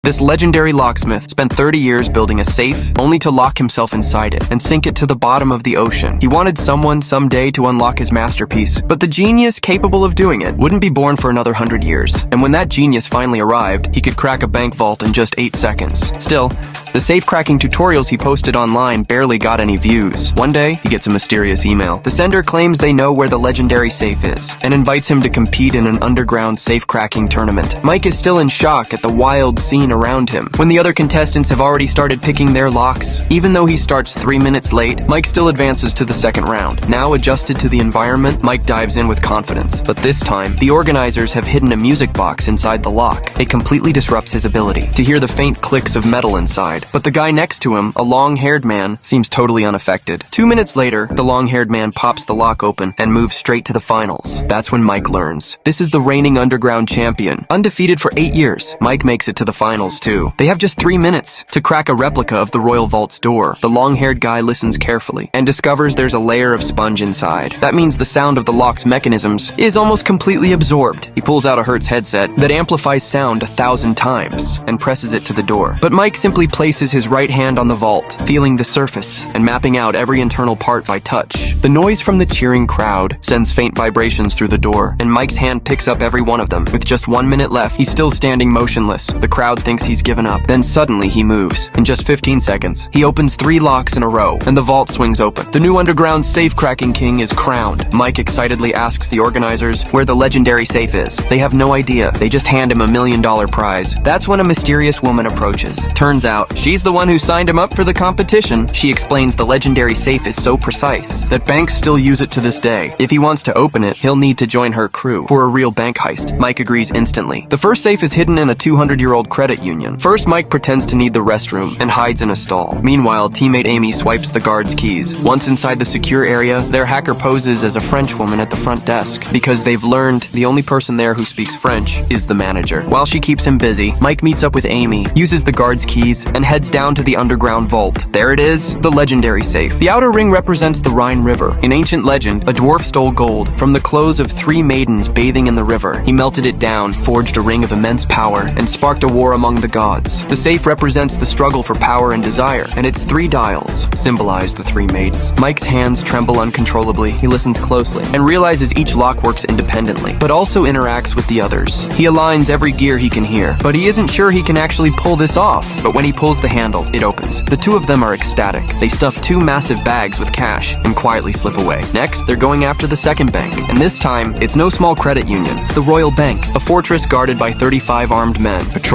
This legendary locksmith spent 30 years building a safe, only to lock himself inside it and sink it to the bottom of the ocean. He wanted someone someday to unlock his masterpiece, but the genius capable of doing it wouldn't be born for another 100 years. And when that genius finally arrived, he could crack a bank vault in just 8 seconds. Still, the safe-cracking tutorials he posted online barely got any views. One day, he gets a mysterious email. The sender claims they know where the legendary safe is and invites him to compete in an underground safe-cracking tournament. Mike is still in shock at the wild scene around him when the other contestants have already started picking their locks. Even though he starts 3 minutes late, Mike still advances to the second round. Now adjusted to the environment, Mike dives in with confidence. But this time, the organizers have hidden a music box inside the lock. It completely disrupts his ability to hear the faint clicks of metal inside. But the guy next to him, a long-haired man, seems totally unaffected. 2 minutes later, the long-haired man pops the lock open and moves straight to the finals. That's when Mike learns. This is the reigning underground champion. Undefeated for 8 years, Mike makes it to the finals too. They have just 3 minutes to crack a replica of the Royal Vault's door. The long-haired guy listens carefully and discovers there's a layer of sponge inside. That means the sound of the lock's mechanisms is almost completely absorbed. He pulls out a Hertz headset that amplifies sound 1,000 times and presses it to the door. But Mike simply places his right hand on the vault, feeling the surface and mapping out every internal part by touch. The noise from the cheering crowd sends faint vibrations through the door, and Mike's hand picks up every one of them. With just 1 minute left, he's still standing motionless. The crowd thinks he's given up. Then suddenly he moves. In just 15 seconds, he opens 3 locks in a row, and the vault swings open. The new underground safe-cracking king is crowned. Mike excitedly asks the organizers where the legendary safe is. They have no idea. They just hand him a $1 million prize. That's when a mysterious woman approaches. Turns out, she's the one who signed him up for the competition. She explains the legendary safe is so precise that banks still use it to this day. If he wants to open it, he'll need to join her crew for a real bank heist. Mike agrees instantly. The first safe is hidden in a 200-year-old credit union. First, Mike pretends to need the restroom and hides in a stall. Meanwhile, teammate Amy swipes the guard's keys. Once inside the secure area, their hacker poses as a French woman at the front desk because they've learned the only person there who speaks French is the manager. While she keeps him busy, Mike meets up with Amy, uses the guard's keys, and heads down to the underground vault. There it is, the legendary safe. The outer ring represents the Rhine River. In ancient legend, a dwarf stole gold from the clothes of 3 maidens bathing in the river. He melted it down, forged a ring of immense power, and sparked a war among the gods. The safe represents the struggle for power and desire, and its 3 dials symbolize the 3 maidens. Mike's hands tremble uncontrollably. He listens closely and realizes each lock works independently, but also interacts with the others. He aligns every gear he can hear, but he isn't sure he can actually pull this off. But when he pulls the handle, it opens. The 2 of them are ecstatic. They stuff 2 massive bags with cash and quietly slip away. Next, they're going after the second bank, and this time, it's no small credit union. It's the Royal Bank, a fortress guarded by 35 armed men, patrolling